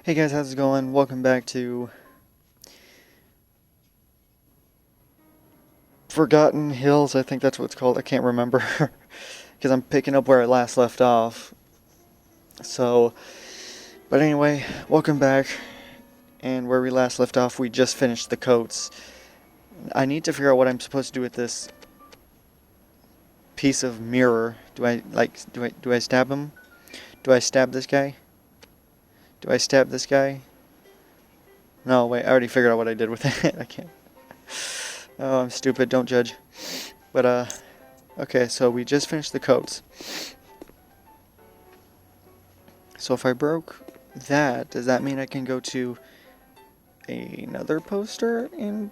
Hey guys, how's it going? Welcome back to Forgotten Hills. I think that's what it's called. I can't remember because I'm picking up where I last left off. So, but anyway, welcome back. And where we last left off, we just finished the coats. I need to figure out what I'm supposed to do with this piece of mirror. Do I stab him? Do I stab this guy? Do I stab this guy? No, wait, I already figured out what I did with it. I can't. Oh, I'm stupid. Don't judge. But okay, so we just finished the coats. So if I broke that, does that mean I can go to another poster and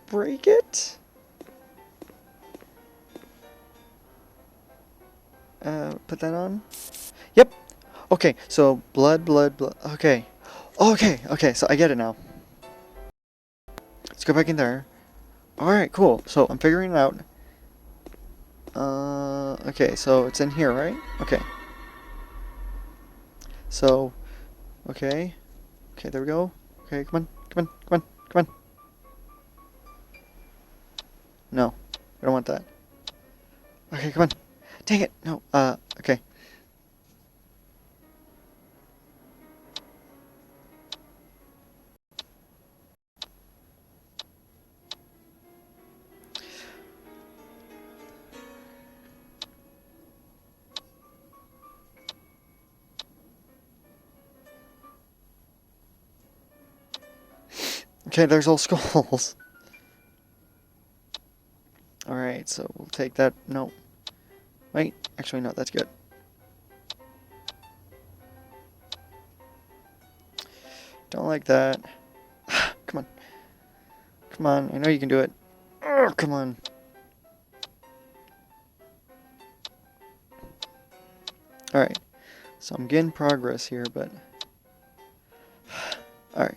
break it? Put that on? Yep. Okay, so blood. Okay. Okay, so I get it now. Let's go back in there. Alright, cool. So I'm figuring it out. Okay, so it's in here, right? Okay. So, okay. Okay, there we go. Okay, come on. No, we don't want that. Okay, come on. Dang it. No, okay. Okay, there's all skulls. Alright, so we'll take that. No. Wait, actually, no, that's good. Don't like that. Come on. Come on, I know you can do it. Oh, come on. Alright, so I'm getting progress here, but... Alright.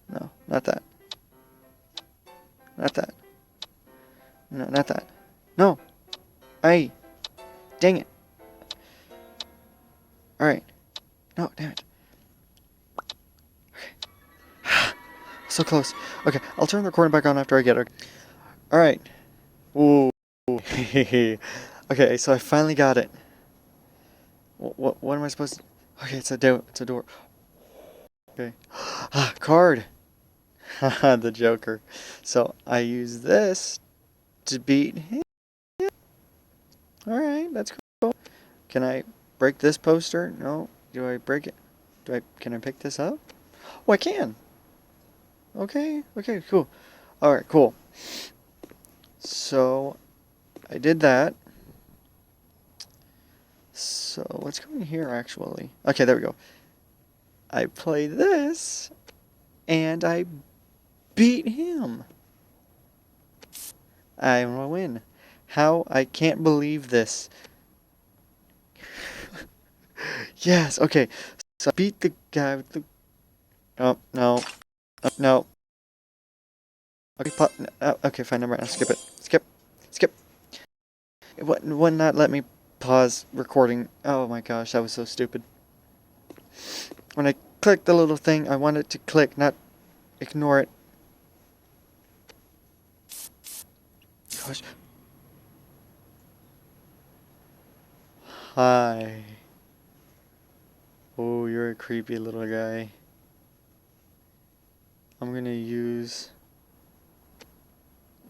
No, not that. Not that. No, not that. No! Ay! Dang it! Alright. No, damn it. Okay. So close. Okay, I'll turn the recording back on after I get her. Alright. Ooh. Okay, so I finally got it. What am I supposed to... Okay, it's a door. It's a door. Okay. Card! Haha, the Joker. So I use this to beat him. Alright, that's cool. Can I break this poster? No. Do I break it? Can I pick this up? Oh, I can. Okay, cool. Alright, cool. So I did that. So let's go in here actually. Okay, there we go. I play this and I beat him. I'm gonna win. How? I can't believe this. Yes, okay. So I beat the guy with the... Oh, no. No. Okay, okay, fine, never mind. Skip it. Skip. It would not let me pause recording. Oh my gosh, that was so stupid. When I click the little thing, I want it to click, not ignore it. Gosh. Hi. Oh, you're a creepy little guy. I'm gonna use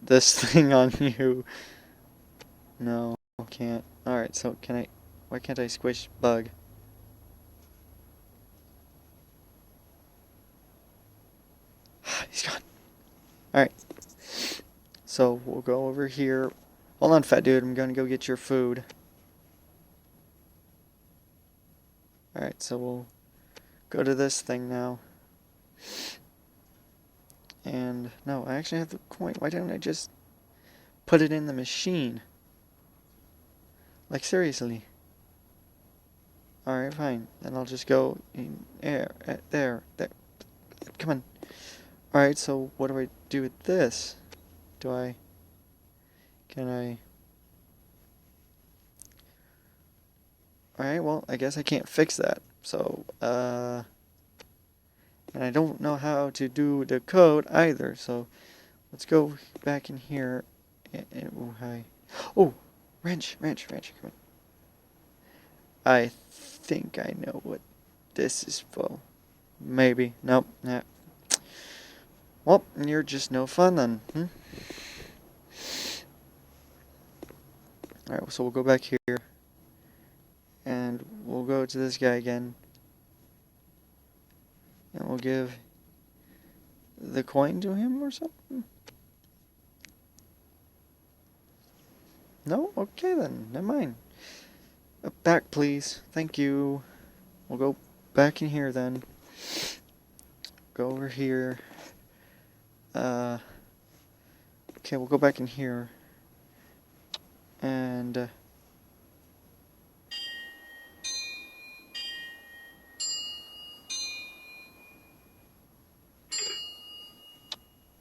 this thing on you. No, can't. Alright, so can I... Why can't I squish bug? He's gone. Alright. So we'll go over here. Hold on, fat dude. I'm gonna go get your food. Alright, so we'll go to this thing now. And no, I actually have the coin. Why didn't I just put it in the machine? Like, seriously. Alright, fine. Then I'll just go in there. There. Come on. Alright, so what do I do with this? Can I... Alright, well, I guess I can't fix that. So, And I don't know how to do the code either, so let's go back in here. Oh, hi. Oh, wrench, come on. I think I know what this is for. Maybe. Nope. Nah. Well, you're just no fun then. Alright, so we'll go back here. And we'll go to this guy again. And we'll give the coin to him or something. No? Okay then. Never mind. Back, please. Thank you. We'll go back in here then. Go over here. Okay, we'll go back in here. And...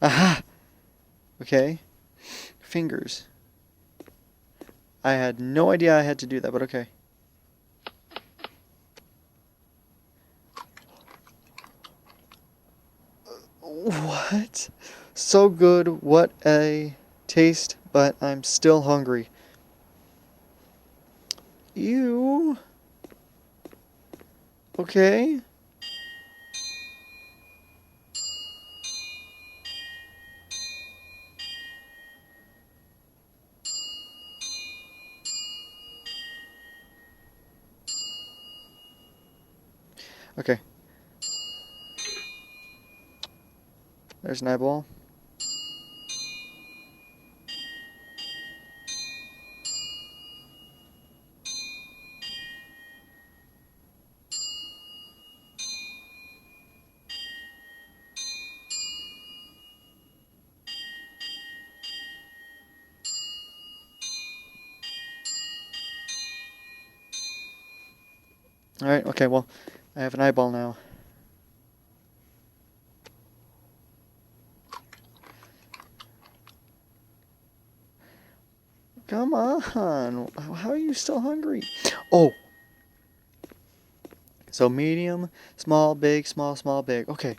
aha! Okay. Fingers. I had no idea I had to do that, but okay. What? So good, what a taste, but I'm still hungry. Ew. Okay. Okay. There's an eyeball. Alright, okay, well, I have an eyeball now. Come on. How are you still hungry? Oh. So medium, small, big, small, small, big. Okay.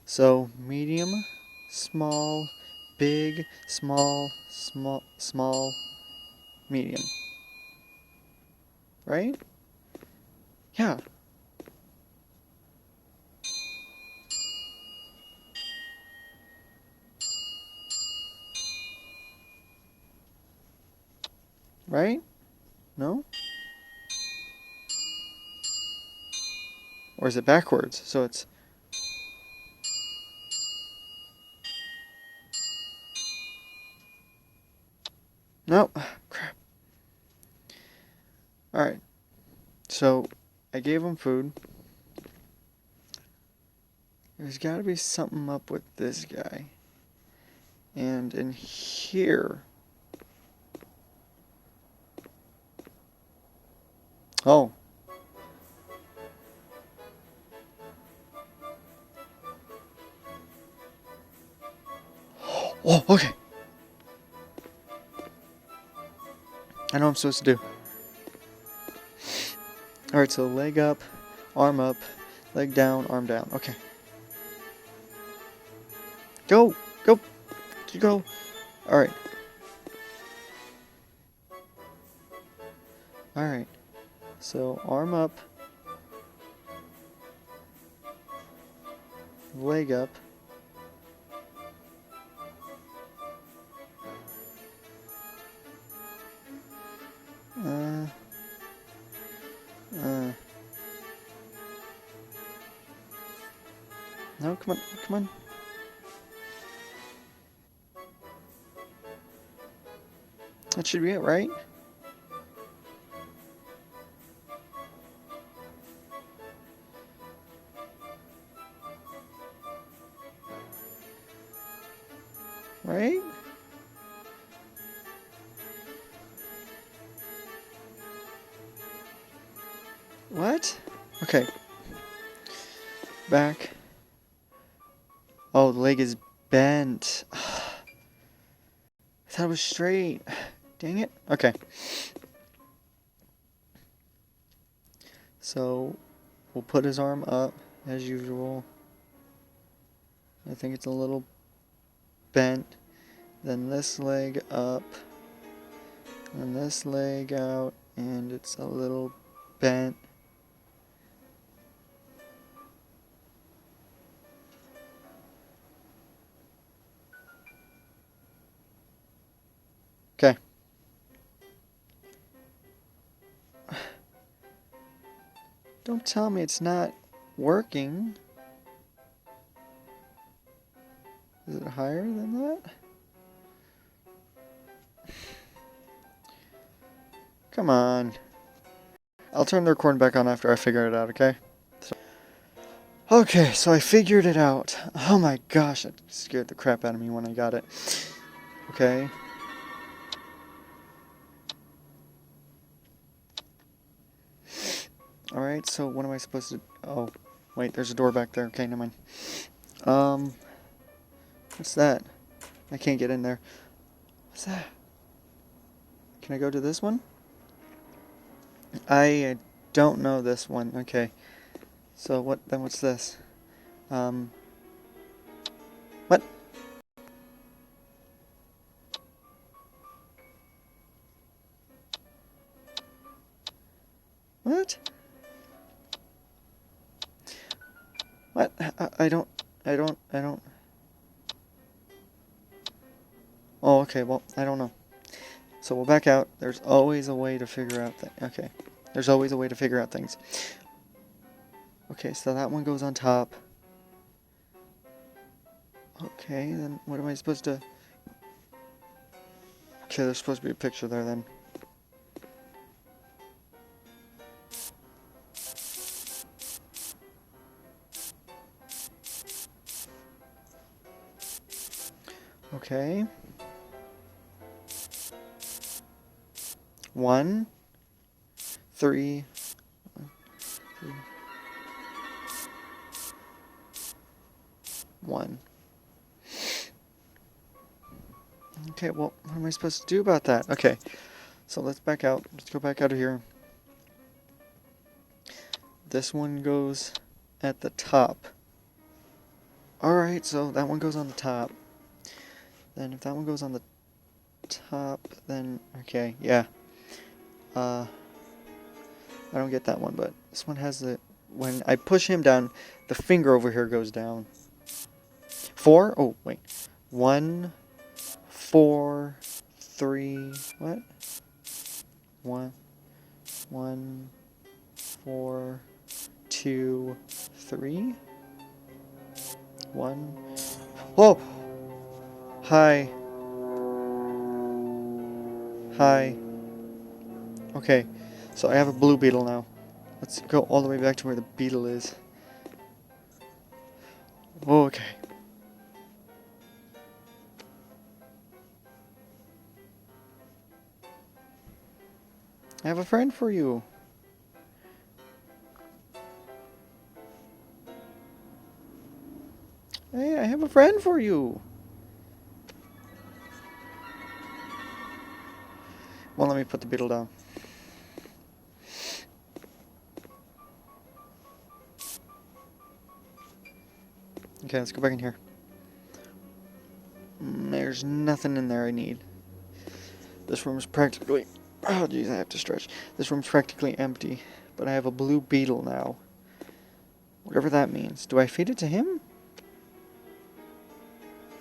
So medium, small, big, small, small, medium. Right? Yeah. Right? No? Or is it backwards? So it's... no. Crap. Alright. So, I gave him food. There's gotta be something up with this guy. And in here... oh. Oh, okay. I know what I'm supposed to do. Alright, so leg up, leg down, arm down. Okay. Go! Go! Go! Alright. Alright. So, arm up. Leg up. No, come on, come on. That should be it, right? Right? What? Okay. Back. Oh, the leg is bent. I thought it was straight. Dang it. Okay. So, we'll put his arm up, as usual. I think it's a little bent. Then this leg up. And this leg out. And it's a little bent. Okay. Don't tell me it's not working. Is it higher than that? Come on. I'll turn the recording back on after I figure it out, okay? Okay, so I figured it out. Oh my gosh, that scared the crap out of me when I got it. Okay. Alright, so what am I supposed to... Oh, wait, there's a door back there. Okay, never mind. What's that? I can't get in there. What's that? Can I go to this one? I don't know this one. Okay. So what's this? What? What? What? I don't... Oh, okay, well, I don't know. So we'll back out. There's always a way to figure out things. Okay. There's always a way to figure out things. Okay, so that one goes on top. Okay, then what am I supposed to... Okay, there's supposed to be a picture there then. Okay. 1, 3, 1. Okay, well, what am I supposed to do about that? Okay, so let's back out. Let's go back out of here. This one goes at the top. Alright, so that one goes on the top. Then if that one goes on the top, then... Okay, yeah. I don't get that one, but this one has the... When I push him down, the finger over here goes down. 4? Oh, wait. 1, 4, 3... What? 1, 4, 2, 3... 1... Whoa! Hi. Hi. Okay, so I have a blue beetle now. Let's go all the way back to where the beetle is. Okay. I have a friend for you. Hey, I have a friend for you. Well, let me put the beetle down. Okay, let's go back in here. There's nothing in there I need. This room is practically... Oh, jeez, I have to stretch. This room's practically empty, but I have a blue beetle now. Whatever that means. Do I feed it to him?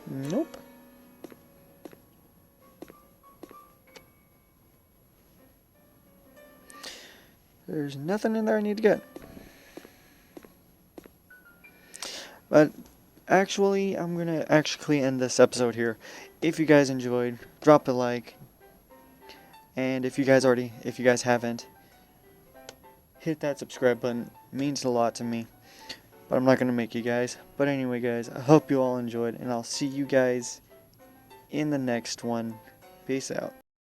Nope. There's nothing in there I need to get. But actually, I'm going to actually end this episode here. If you guys enjoyed, drop a like. And if you guys haven't, hit that subscribe button. It means a lot to me. But I'm not going to make you guys. But anyway, guys, I hope you all enjoyed. And I'll see you guys in the next one. Peace out.